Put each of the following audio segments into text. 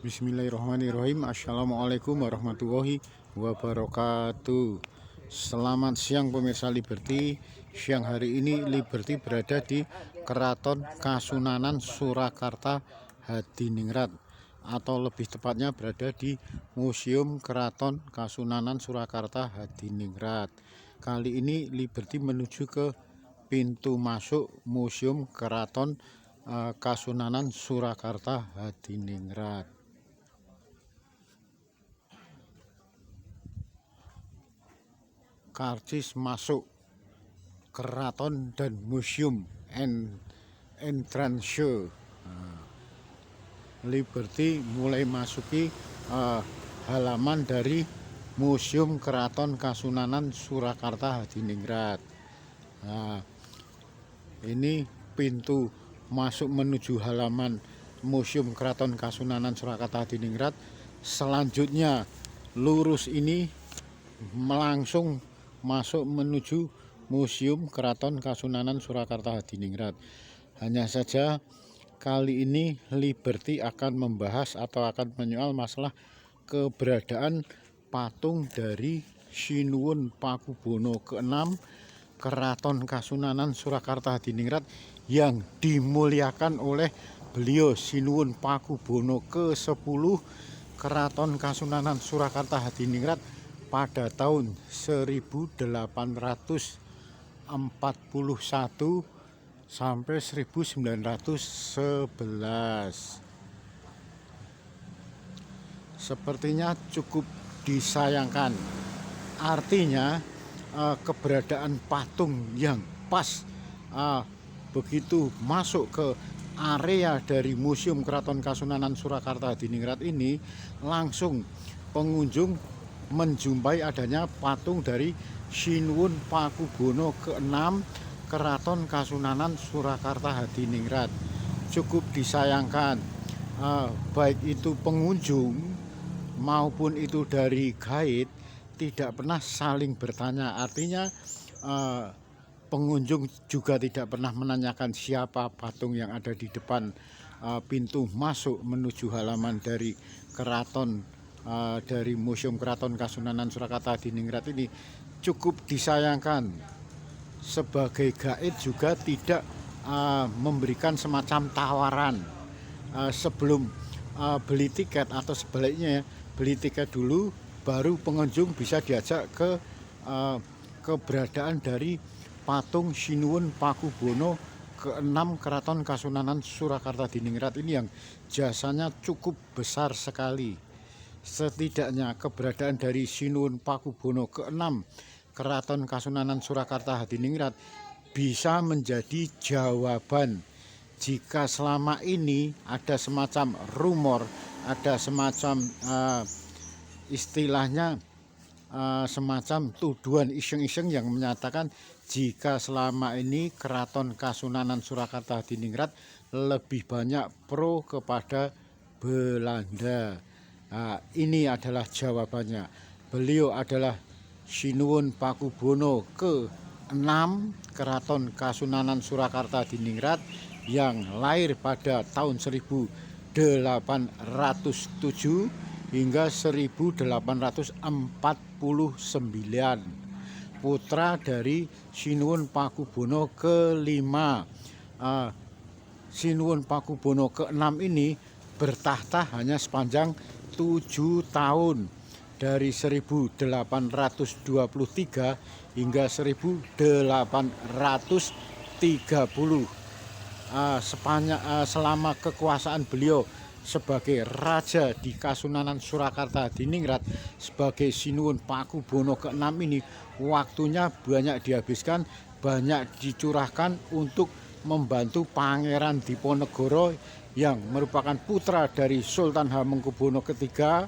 Bismillahirrahmanirrahim. Assalamualaikum warahmatullahi wabarakatuh. Selamat siang pemirsa Liberty. Siang hari ini Liberty berada di Keraton Kasunanan Surakarta Hadiningrat, atau lebih tepatnya berada di Museum Keraton Kasunanan Surakarta Hadiningrat. Kali ini Liberty menuju ke pintu masuk Museum Keraton Kasunanan Surakarta Hadiningrat. Karcis masuk keraton dan museum entrance. Liberty mulai masuki halaman dari Museum Keraton Kasunanan Surakarta Hadiningrat. Nah, ini pintu masuk menuju halaman Museum Keraton Kasunanan Surakarta Hadiningrat. Selanjutnya lurus ini langsung masuk menuju Museum Keraton Kasunanan Surakarta Hadiningrat. Hanya saja kali ini Liberty akan membahas atau akan menyoal masalah keberadaan patung dari Sinuwun Pakubono ke-6 Keraton Kasunanan Surakarta Hadiningrat yang dimuliakan oleh beliau Sinuwun Pakubono ke-10 Keraton Kasunanan Surakarta Hadiningrat pada tahun 1841 sampai 1911. Sepertinya cukup disayangkan. Artinya keberadaan patung yang pas begitu masuk ke area dari Museum Keraton Kasunanan Surakarta Hadiningrat ini, langsung pengunjung menjumpai adanya patung dari Sinuwun Pakubono ke-6 Keraton Kasunanan Surakarta Hadiningrat. Cukup disayangkan, baik itu pengunjung maupun itu dari guide tidak pernah saling bertanya. Artinya pengunjung juga tidak pernah menanyakan siapa patung yang ada di depan pintu masuk menuju halaman dari keraton, dari Museum Keraton Kasunanan Surakarta Hadiningrat ini. Cukup disayangkan, sebagai gaib juga tidak memberikan semacam tawaran sebelum beli tiket, atau sebaliknya beli tiket dulu baru pengunjung bisa diajak ke keberadaan dari patung Sinuwun Pakubono ke-6 Keraton Kasunanan Surakarta Hadiningrat ini yang jasanya cukup besar sekali. Setidaknya keberadaan dari Sinuwun Pakubono ke-6 Keraton Kasunanan Surakarta Hadiningrat bisa menjadi jawaban jika selama ini ada semacam rumor, ada semacam istilahnya semacam tuduhan iseng-iseng yang menyatakan jika selama ini Keraton Kasunanan Surakarta Hadiningrat lebih banyak pro kepada Belanda. Nah, ini adalah jawabannya. Beliau adalah Sinuwun Pakubono ke-6 Keraton Kasunanan Surakarta Hadiningrat yang lahir pada tahun 1807 hingga 1849. Putra dari Sinuwun Pakubono ke-5. Sinuwun Pakubono ke-6 ini bertahta hanya sepanjang 7 tahun, dari 1823 hingga 1830. Selama kekuasaan beliau sebagai raja di Kasunanan Surakarta Hadiningrat sebagai Sinuwun Pakubono ke-6 ini, waktunya banyak dihabiskan, banyak dicurahkan untuk membantu Pangeran Diponegoro yang merupakan putra dari Sultan Hamengkubuwono III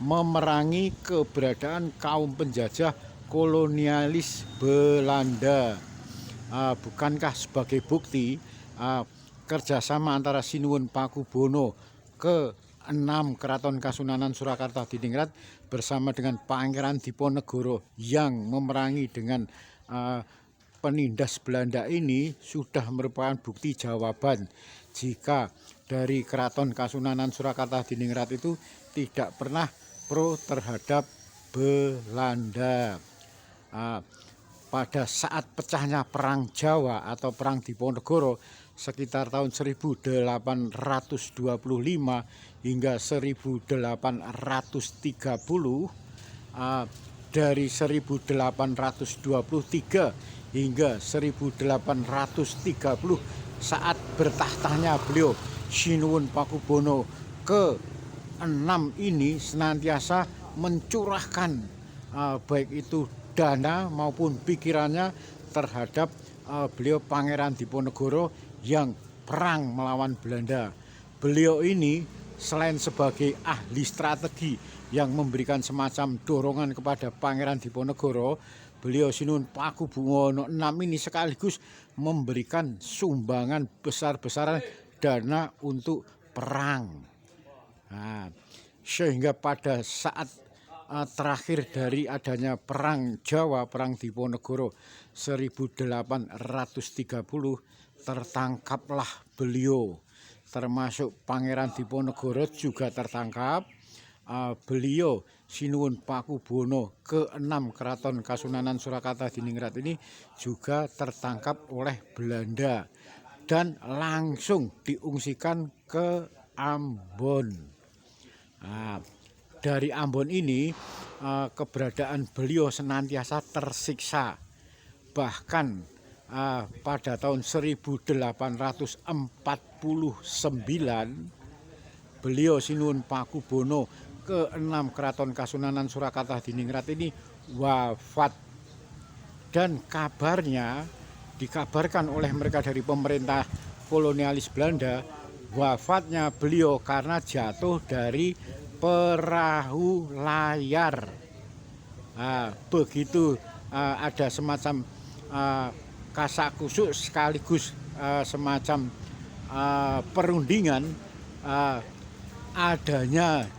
memerangi keberadaan kaum penjajah kolonialis Belanda. Bukankah sebagai bukti kerjasama antara Sinuwun Pakubono ke-6 Keraton Kasunanan Surakarta Hadiningrat bersama dengan Pangeran Diponegoro yang memerangi dengan penindas Belanda ini sudah merupakan bukti jawaban jika dari Keraton Kasunanan Surakarta Hadiningrat itu tidak pernah pro terhadap Belanda. Pada saat pecahnya Perang Jawa atau Perang Diponegoro sekitar tahun 1825 hingga 1830, dari 1823 hingga 1830 saat bertahtanya beliau Sinuwun Pakubono ke-6 ini senantiasa mencurahkan baik itu dana maupun pikirannya terhadap beliau Pangeran Diponegoro yang perang melawan Belanda. Beliau ini selain sebagai ahli strategi yang memberikan semacam dorongan kepada Pangeran Diponegoro, beliau Sinuwun Pakubono VI ini sekaligus memberikan sumbangan besar-besaran dana untuk perang. Sehingga pada saat terakhir dari adanya Perang Jawa, Perang Diponegoro 1830, tertangkaplah beliau, termasuk Pangeran Diponegoro juga tertangkap. Beliau Sinuwun Pakubono ke-6 Keraton Kasunanan Surakarta Hadiningrat ini juga tertangkap oleh Belanda dan langsung diungsikan ke Ambon. Dari Ambon ini keberadaan beliau senantiasa tersiksa. Bahkan pada tahun 1849 beliau Sinuwun Pakubono ke-6 Keraton Kasunanan Surakarta Hadiningrat ini wafat, dan kabarnya dikabarkan oleh mereka dari pemerintah kolonialis Belanda, wafatnya beliau karena jatuh dari perahu layar. Begitu ada semacam kasakusuk sekaligus semacam perundingan adanya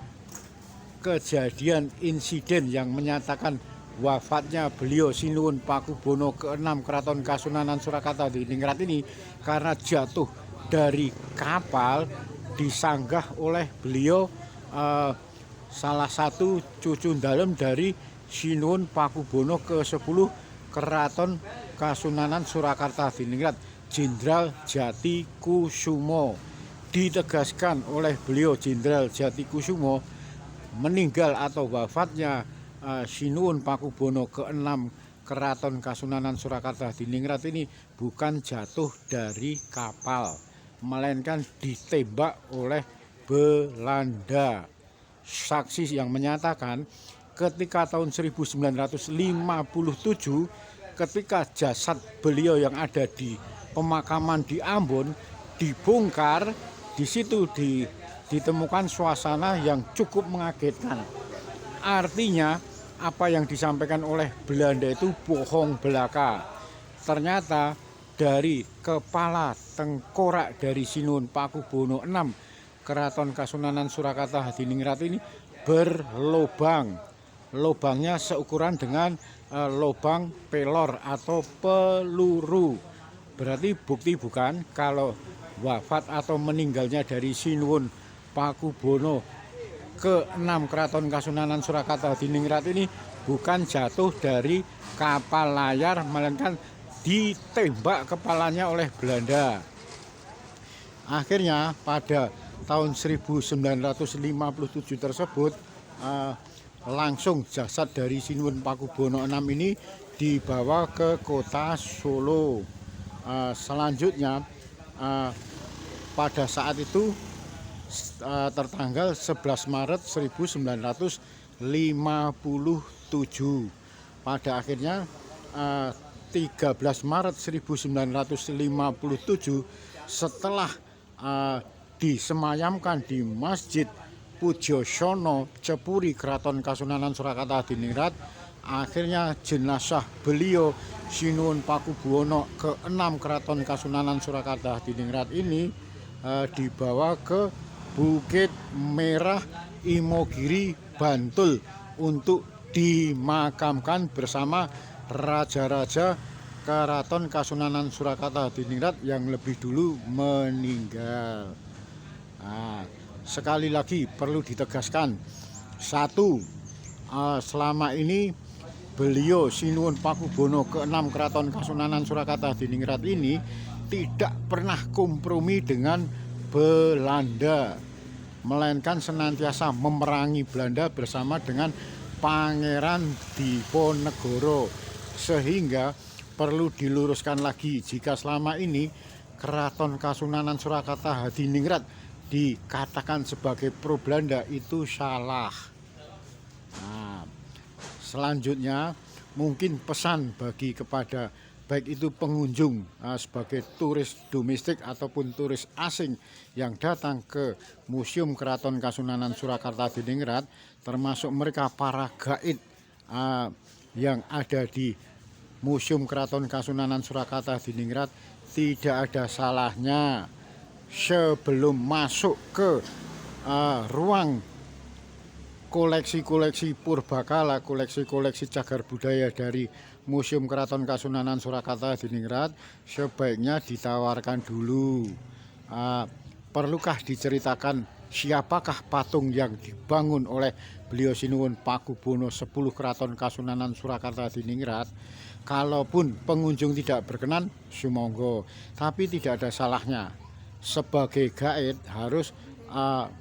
kejadian insiden yang menyatakan wafatnya beliau Sinuwun Pakubono ke-6 Keraton Kasunanan Surakarta Hadiningrat ini karena jatuh dari kapal disanggah oleh beliau salah satu cucu dalem dari Sinuwun Pakubono ke-10 Keraton Kasunanan Surakarta Hadiningrat, Jenderal Jatikusumo. Ditegaskan oleh beliau Jenderal Jatikusumo, meninggal atau wafatnya Sinuwun Pakubono ke-6 Keraton Kasunanan Surakarta Hadiningrat ini bukan jatuh dari kapal, melainkan ditembak oleh Belanda. Saksi yang menyatakan ketika tahun 1957 ketika jasad beliau yang ada di pemakaman di Ambon dibongkar, di situ ditemukan suasana yang cukup mengagetkan. Artinya apa yang disampaikan oleh Belanda itu bohong belaka. Ternyata dari kepala tengkorak dari Sinuwun Pakubono VI Keraton Kasunanan Surakarta Hadiningrat ini berlobang. Lobangnya seukuran dengan lobang pelor atau peluru. Berarti bukti bukan kalau wafat atau meninggalnya dari Sinuwun Pakubono ke-6 Keraton Kasunanan Surakarta Hadiningrat ini bukan jatuh dari kapal layar, melainkan ditembak kepalanya oleh Belanda. Akhirnya pada tahun 1957 tersebut langsung jasad dari Sinuwun Pakubono VI ini dibawa ke kota Solo. Selanjutnya pada saat itu tertanggal 11 Maret 1957 pada akhirnya 13 Maret 1957 setelah disemayamkan di Masjid Pujosyono Cepuri Keraton Kasunanan Surakarta Hadiningrat, akhirnya jenazah beliau Sinuwun Pakubono ke-6 Keraton Kasunanan Surakarta Hadiningrat ini dibawa ke Bukit Merah Imogiri, Bantul untuk dimakamkan bersama raja-raja Keraton Kasunanan Surakarta Hadiningrat yang lebih dulu meninggal. Nah, sekali lagi perlu ditegaskan, satu, selama ini beliau Sinuwun Pakubono ke-6 Keraton Kasunanan Surakarta Hadiningrat ini tidak pernah kompromi dengan Belanda, melainkan senantiasa memerangi Belanda bersama dengan Pangeran Diponegoro. Sehingga perlu diluruskan lagi, jika selama ini Keraton Kasunanan Surakarta Hadiningrat dikatakan sebagai pro Belanda, itu salah. Nah, selanjutnya mungkin pesan bagi kepada baik itu pengunjung sebagai turis domestik ataupun turis asing yang datang ke Museum Keraton Kasunanan Surakarta Hadiningrat, termasuk mereka para gaib yang ada di Museum Keraton Kasunanan Surakarta Hadiningrat, tidak ada salahnya sebelum masuk ke ruang koleksi-koleksi purbakala, koleksi-koleksi cagar budaya dari Museum Keraton Kasunanan Surakarta Hadiningrat, sebaiknya ditawarkan dulu. Perlukah diceritakan siapakah patung yang dibangun oleh beliau Sinuwun Pakubono 10 Keraton Kasunanan Surakarta Hadiningrat? Kalaupun pengunjung tidak berkenan, sumonggo, tapi tidak ada salahnya sebagai guide harus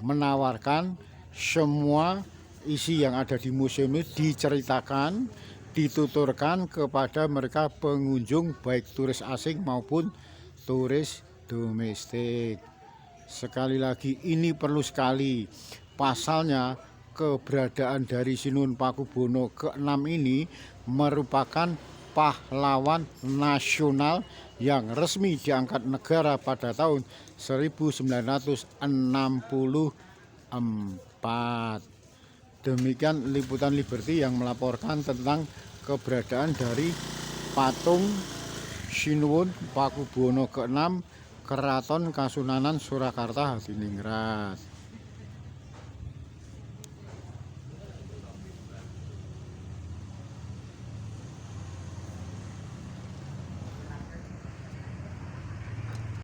menawarkan semua isi yang ada di museum ini, diceritakan, dituturkan kepada mereka pengunjung, baik turis asing maupun turis domestik. Sekali lagi, ini perlu sekali. Pasalnya, keberadaan dari Sinuwun Pakubono ke-6 ini merupakan pahlawan nasional yang resmi diangkat negara pada tahun 1964. Demikian liputan Liberty yang melaporkan tentang keberadaan dari patung Sinuwun Pakubono ke-6 Keraton Kasunanan Surakarta Hadiningrat.